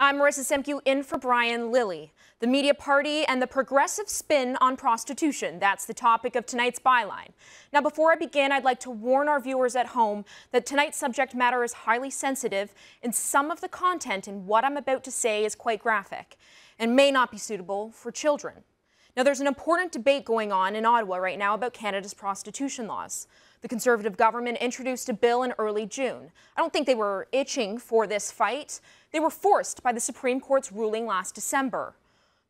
I'm Marissa Semkiw in for Brian Lilly. The media party and the progressive spin on prostitution. That's the topic of tonight's byline. Now, before I begin, I'd like to warn our viewers at home that tonight's subject matter is highly sensitive, and some of the content in what I'm about to say is quite graphic and may not be suitable for children. Now, there's an important debate going on in Ottawa right now about Canada's prostitution laws. The Conservative government introduced a bill in early June. I don't think they were itching for this fight. They were forced by the Supreme Court's ruling last December.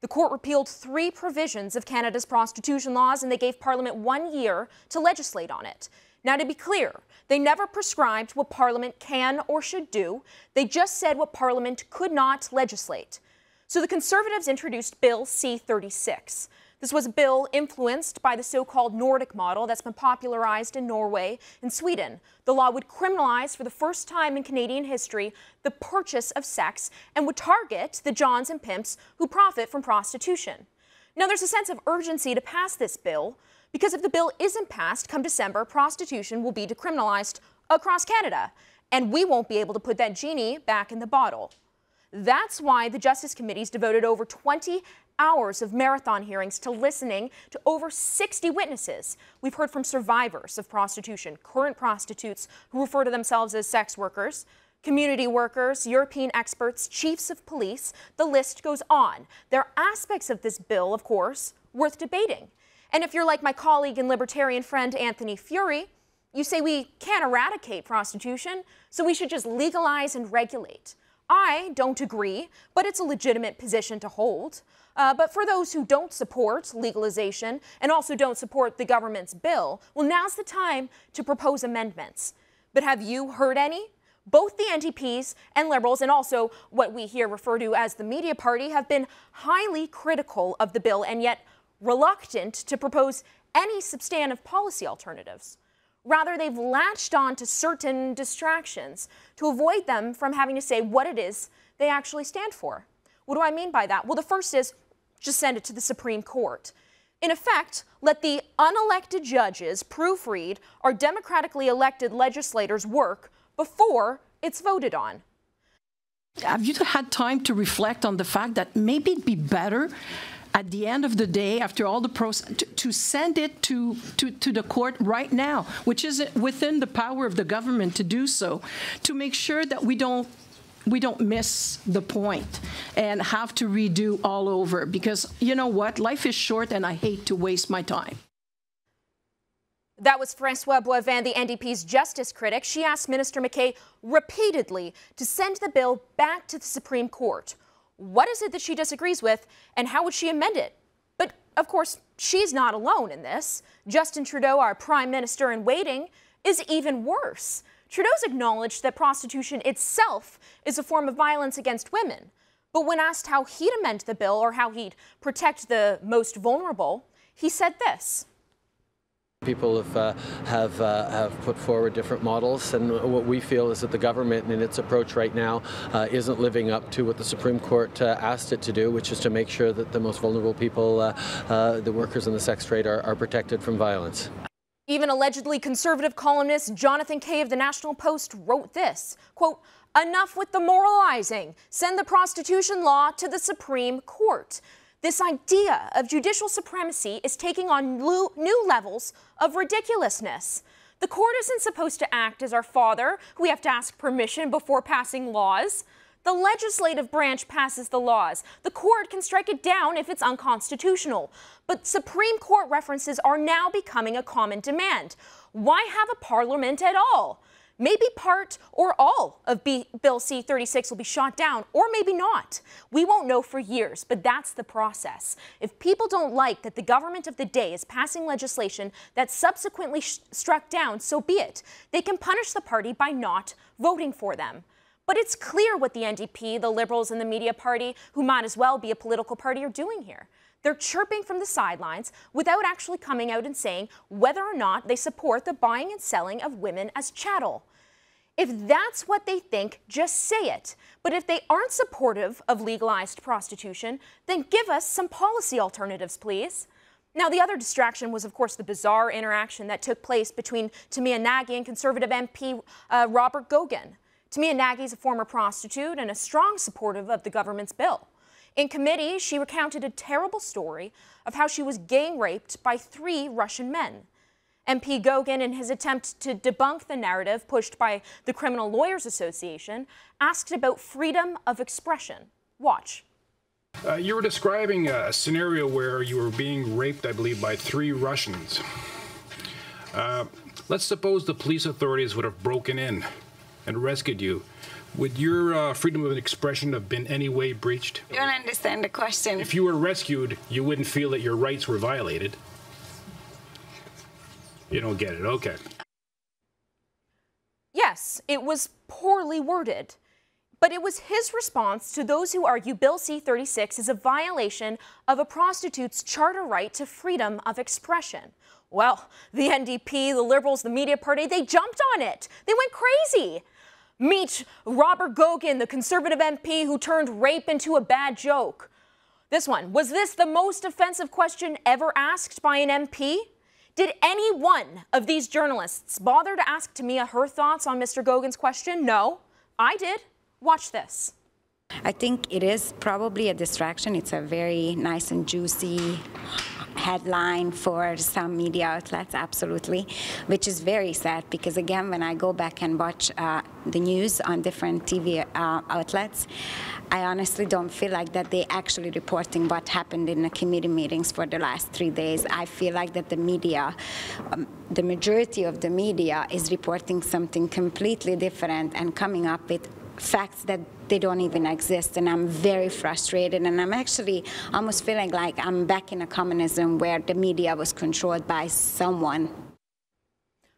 The court repealed 3 provisions of Canada's prostitution laws, and they gave Parliament 1 year to legislate on it. Now, to be clear, they never prescribed what Parliament can or should do. They just said what Parliament could not legislate. So the Conservatives introduced Bill C-36. This was a bill influenced by the so-called Nordic model that's been popularized in Norway and Sweden. The law would criminalize, for the first time in Canadian history, the purchase of sex and would target the Johns and pimps who profit from prostitution. Now, there's a sense of urgency to pass this bill because if the bill isn't passed come December, prostitution will be decriminalized across Canada, and we won't be able to put that genie back in the bottle. That's why the Justice Committee's devoted over 20 hours of marathon hearings to listening to over 60 witnesses. We've heard from survivors of prostitution, current prostitutes who refer to themselves as sex workers, community workers, European experts, chiefs of police. The list goes on. There are aspects of this bill, of course, worth debating. And if you're like my colleague and libertarian friend Anthony Furey, you say we can't eradicate prostitution, so we should just legalize and regulate. I don't agree, but it's a legitimate position to hold. But for those who don't support legalization and also don't support the government's bill, well, now's the time to propose amendments. But have you heard any? Both the NDPs and Liberals, and also what we here refer to as the media party, have been highly critical of the bill and yet reluctant to propose any substantive policy alternatives. Rather, they've latched on to certain distractions to avoid them from having to say what it is they actually stand for. What do I mean by that? Well, the first is just send it to the Supreme Court. In effect, let the unelected judges proofread our democratically elected legislators' work before it's voted on. Have you had time to reflect on the fact that maybe it'd be better at the end of the day, after all the process, to send it to the court right now, which is within the power of the government to do so, to make sure that we don't miss the point and have to redo all over. Because you know what? Life is short and I hate to waste my time. That was François Boivin, the NDP's justice critic. She asked Minister MacKay repeatedly to send the bill back to the Supreme Court. What is it that she disagrees with, and how would she amend it? But, of course, she's not alone in this. Justin Trudeau, our Prime Minister in waiting, is even worse. Trudeau's acknowledged that prostitution itself is a form of violence against women. But when asked how he'd amend the bill or how he'd protect the most vulnerable, he said this. People have put forward different models, and what we feel is that the government in its approach right now isn't living up to what the Supreme Court asked it to do, which is to make sure that the most vulnerable people, the workers in the sex trade, are protected from violence. Even allegedly conservative columnist Jonathan Kay of the National Post wrote this, quote, "Enough with the moralizing. Send the prostitution law to the Supreme Court." This idea of judicial supremacy is taking on new levels of ridiculousness. The court isn't supposed to act as our father, who we have to ask permission before passing laws. The legislative branch passes the laws. The court can strike it down if it's unconstitutional. But Supreme Court references are now becoming a common demand. Why have a parliament at all? Maybe part or all of Bill C-36 will be shot down, or maybe not. We won't know for years, but that's the process. If people don't like that the government of the day is passing legislation that's subsequently struck down, so be it. They can punish the party by not voting for them. But it's clear what the NDP, the Liberals, and the media party, who might as well be a political party, are doing here. They're chirping from the sidelines without actually coming out and saying whether or not they support the buying and selling of women as chattel. If that's what they think, just say it. But if they aren't supportive of legalized prostitution, then give us some policy alternatives, please. Now, the other distraction was, of course, the bizarre interaction that took place between Tamia Nagy and Conservative MP Robert Gogan. Tamia Nagy is a former prostitute and a strong supporter of the government's bill. In committee, she recounted a terrible story of how she was gang raped by 3 Russian men. MP Gogin, in his attempt to debunk the narrative pushed by the Criminal Lawyers Association, asked about freedom of expression. Watch. You were describing a scenario where you were being raped, I believe, by 3 Russians. Let's suppose the police authorities would have broken in and rescued you. Would your freedom of expression have been any way breached? I don't understand the question. If you were rescued, you wouldn't feel that your rights were violated. You don't get it, okay. Yes, it was poorly worded. But it was his response to those who argue Bill C-36 is a violation of a prostitute's charter right to freedom of expression. Well, the NDP, the Liberals, the media party, they jumped on it. They went crazy. Meet Robert Gogin, the Conservative MP who turned rape into a bad joke. This one, was this the most offensive question ever asked by an MP? Did any one of these journalists bother to ask Tamia her thoughts on Mr. Gogin's question? No, I did. Watch this. I think it is probably a distraction. It's a very nice and juicy headline for some media outlets, absolutely, which is very sad because, again, when I go back and watch the news on different TV outlets, I honestly don't feel like that they're actually reporting what happened in the committee meetings for the last 3 days. I feel like that the media, the majority of the media is reporting something completely different and coming up with facts that they don't even exist, and I'm very frustrated, and I'm actually almost feeling like I'm back in a communism where the media was controlled by someone.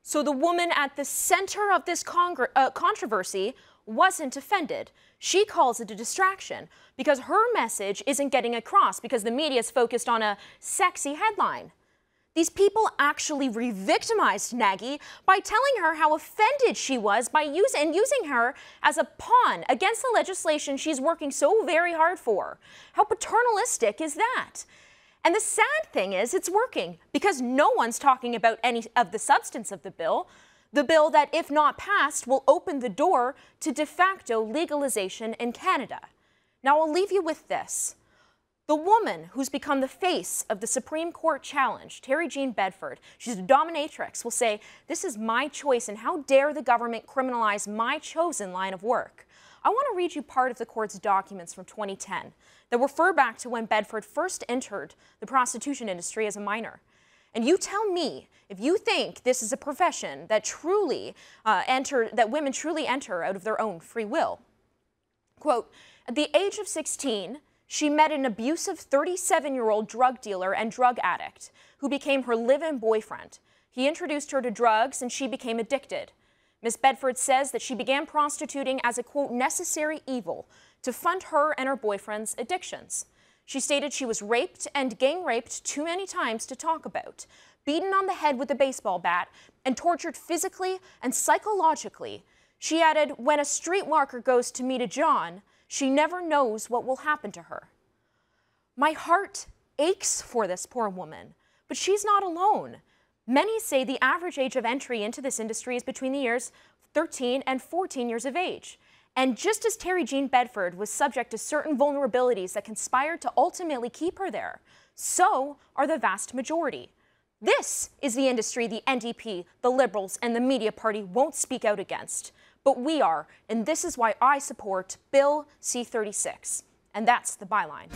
So the woman at the center of this controversy wasn't offended. She calls it a distraction because her message isn't getting across because the media is focused on a sexy headline. These people actually re-victimized Nagy by telling her how offended she was by using her as a pawn against the legislation she's working so very hard for. How paternalistic is that? And the sad thing is it's working because no one's talking about any of the substance of the bill that, if not passed, will open the door to de facto legalization in Canada. Now, I'll leave you with this. The woman who's become the face of the Supreme Court challenge, Terry Jean Bedford, she's a dominatrix, will say, "This is my choice, and how dare the government criminalize my chosen line of work?" I want to read you part of the court's documents from 2010 that refer back to when Bedford first entered the prostitution industry as a minor. And you tell me if you think this is a profession that that women truly enter out of their own free will. Quote, "At the age of 16, she met an abusive 37-year-old drug dealer and drug addict who became her live-in boyfriend. He introduced her to drugs and she became addicted. Ms. Bedford says that she began prostituting as a, quote, necessary evil to fund her and her boyfriend's addictions. She stated she was raped and gang raped too many times to talk about, beaten on the head with a baseball bat, and tortured physically and psychologically. She added, when a streetwalker goes to meet a John, she never knows what will happen to her." My heart aches for this poor woman, but she's not alone. Many say the average age of entry into this industry is between the years 13 and 14 years of age. And just as Terry Jean Bedford was subject to certain vulnerabilities that conspired to ultimately keep her there, so are the vast majority. This is the industry the NDP, the Liberals, and the media party won't speak out against. But we are, and this is why I support Bill C-36. And that's the byline.